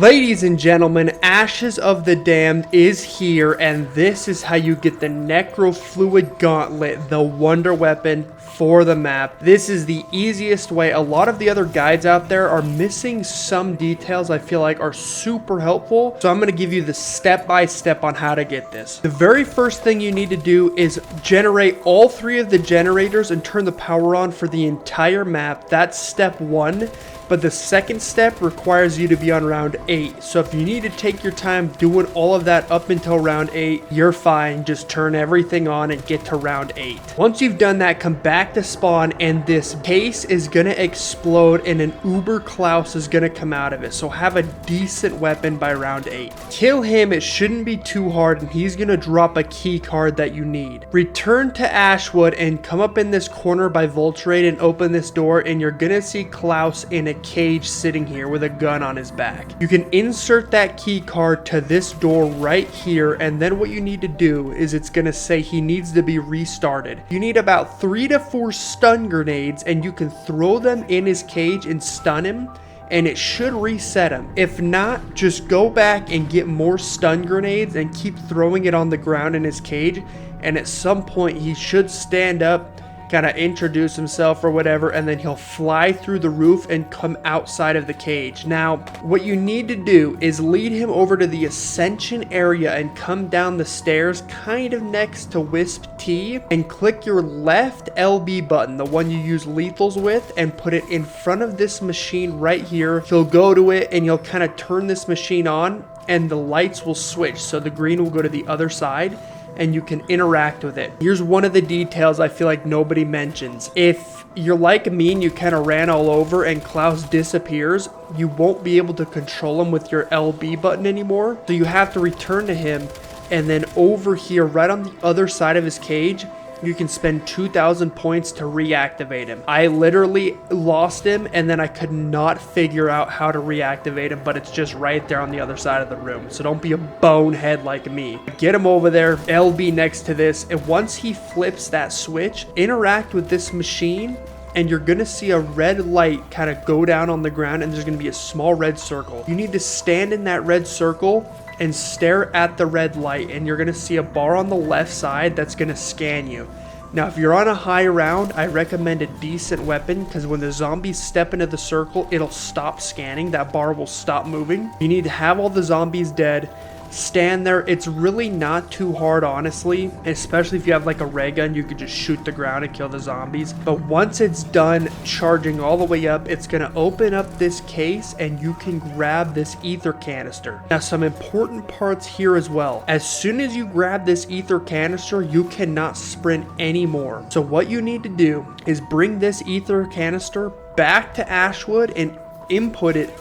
Ladies and gentlemen, Ashes of the Damned is here, and this is how you get the Necrofluid Gauntlet, the wonder weapon for the map. This is the easiest way. A lot of the other guides out there are missing some details I feel like are super helpful, so I'm going to give you the step-by-step on how to get this. The very first thing you need to do is generate all 3 of the generators and turn the power on for the entire map. That's step 1. But the second step requires you to be on round 8. So if you need to take your time doing all of that up until round 8, you're fine. Just turn everything on and get to round 8. Once you've done that, come back to spawn and this case is going to explode and an Uber Klaus is going to come out of it. So have a decent weapon by round 8. Kill him. It shouldn't be too hard and he's going to drop a key card that you need. Return to Ashwood and come up in this corner by Voltrade and open this door and you're going to see Klaus in a cage sitting here with a gun on his back. You can insert that key card to this door right here, and then what you need to do is it's going to say he needs to be restarted. You need about 3 to 4 stun grenades and you can throw them in his cage and stun him, and it should reset him. If not, just go back and get more stun grenades and keep throwing it on the ground in his cage, and at some point he should stand up, kind of introduce himself or whatever, and then he'll fly through the roof and come outside of the cage. Now, what you need to do is lead him over to the Ascension area and come down the stairs kind of next to Wisp T and click your left LB button, the one you use lethals with, and put it in front of this machine right here. He'll go to it and you'll kind of turn this machine on and the lights will switch. So the green will go to the other side and you can interact with it. Here's one of the details I feel like nobody mentions. If you're like me and you kind of ran all over and Klaus disappears, you won't be able to control him with your LB button anymore. So you have to return to him, and then over here, right on the other side of his cage, you can spend 2,000 points to reactivate him. I literally lost him and then I could not figure out how to reactivate him, but it's just right there on the other side of the room. So don't be a bonehead like me. Get him over there, LB next to this, and once he flips that switch, interact with this machine and you're gonna see a red light kind of go down on the ground and there's gonna be a small red circle. You need to stand in that red circle and stare at the red light, and you're going to see a bar on the left side that's going to scan you. Now, if you're on a high round, I recommend a decent weapon because when the zombies step into the circle, it'll stop scanning. That bar will stop moving. You need to have all the zombies dead. Stand there. It's really not too hard, honestly, especially if you have like a ray gun. You could just shoot the ground and kill the zombies. But once it's done charging all the way up, it's going to open up this case and you can grab this ether canister. Now, some important parts here as well. As soon as you grab this ether canister, you cannot sprint anymore. So what you need to do is bring this ether canister back to Ashwood and input it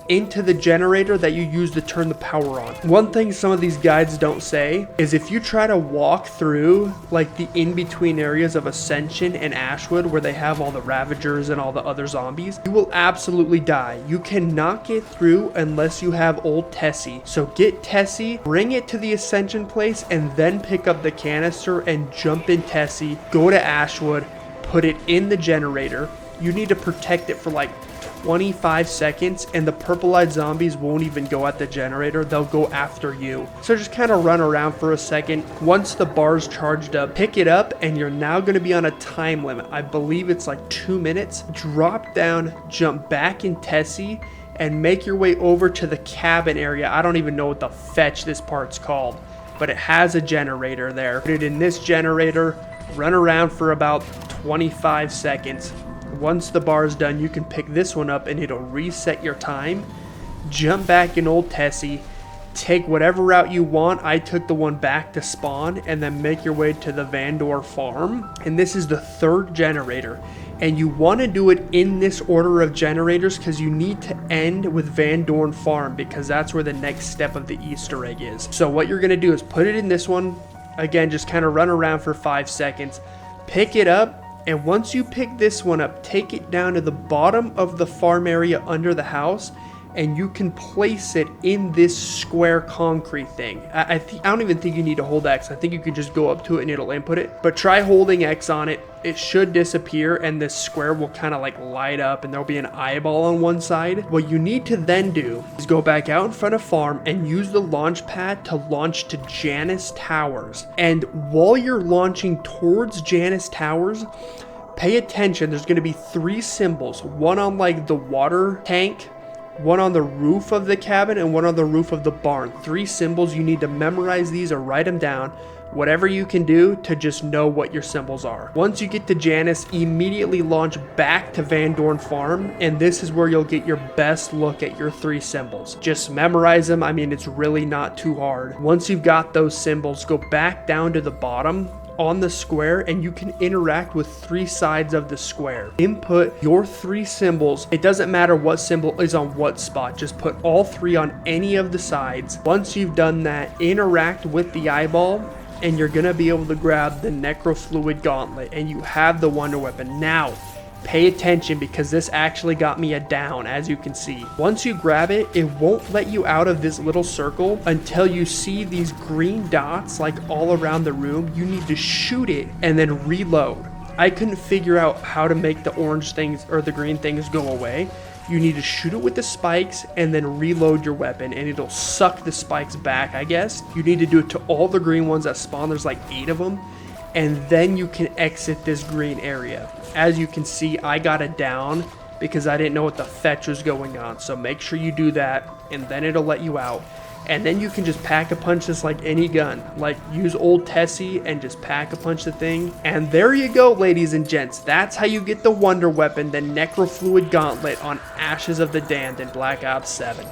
into the generator that you use to turn the power on. One thing some of these guides don't say is if you try to walk through like the in-between areas of Ascension and Ashwood where they have all the Ravagers and all the other zombies, you will absolutely die. You cannot get through unless you have old Tessie. So get Tessie, bring it to the Ascension place, and then pick up the canister and jump in Tessie, go to Ashwood, put it in the generator. You need to protect it for like 25 seconds and the purple-eyed zombies won't even go at the generator. They'll go after you. So just kind of run around for a second. Once the bar's charged up, pick it up and you're now going to be on a time limit. I believe it's like 2 minutes. Drop down, jump back in Tessie, and make your way over to the cabin area. I don't even know what the fetch this part's called, but it has a generator there. Put it in this generator, run around for about 25 seconds. Once the bar is done, you can pick this one up and it'll reset your time. Jump back in old Tessie, take whatever route you want. I took the one back to spawn, and then make your way to the Vandor farm. And this is the 3rd generator. And you want to do it in this order of generators because you need to end with Van Dorn Farm because that's where the next step of the Easter egg is. So what you're going to do is put it in this one. Again, just kind of run around for 5 seconds. Pick it up. And once you pick this one up, take it down to the bottom of the farm area under the house and you can place it in this square concrete thing. I don't even think you need to hold X. I think you can just go up to it and it'll input it. But try holding X on it. It should disappear and this square will kind of like light up and there'll be an eyeball on one side. What you need to then do is go back out in front of farm and use the launch pad to launch to Janus Towers. And while you're launching towards Janus Towers, pay attention. There's going to be 3 symbols, one on like the water tank, one on the roof of the cabin, and one on the roof of the barn. 3 symbols. You need to memorize these or write them down. Whatever you can do to just know what your symbols are. Once you get to Janus, immediately launch back to Van Dorn Farm, and this is where you'll get your best look at your 3 symbols. Just memorize them. I mean, it's really not too hard. Once you've got those symbols, go back down to the bottom on the square and you can interact with 3 sides of the square. Input your 3 symbols. It doesn't matter what symbol is on what spot. Just put all 3 on any of the sides. Once you've done that, interact with the eyeball and you're gonna be able to grab the Necrofluid Gauntlet and you have the Wonder Weapon. Now, pay attention because this actually got me a down, as you can see. Once you grab it, it won't let you out of this little circle until you see these green dots like all around the room. You need to shoot it and then reload. I couldn't figure out how to make the orange things or the green things go away. You need to shoot it with the spikes and then reload your weapon and it'll suck the spikes back, I guess. You need to do it to all the green ones that spawn. There's like 8 of them. And then you can exit this green area. As you can see, I got it down because I didn't know what the fetch was going on. So make sure you do that and then it'll let you out. And then you can just pack a punch this like any gun. Like use old Tessie and just pack a punch the thing. And there you go, ladies and gents. That's how you get the Wonder Weapon, the Necrofluid Gauntlet on Ashes of the Damned in Black Ops 7.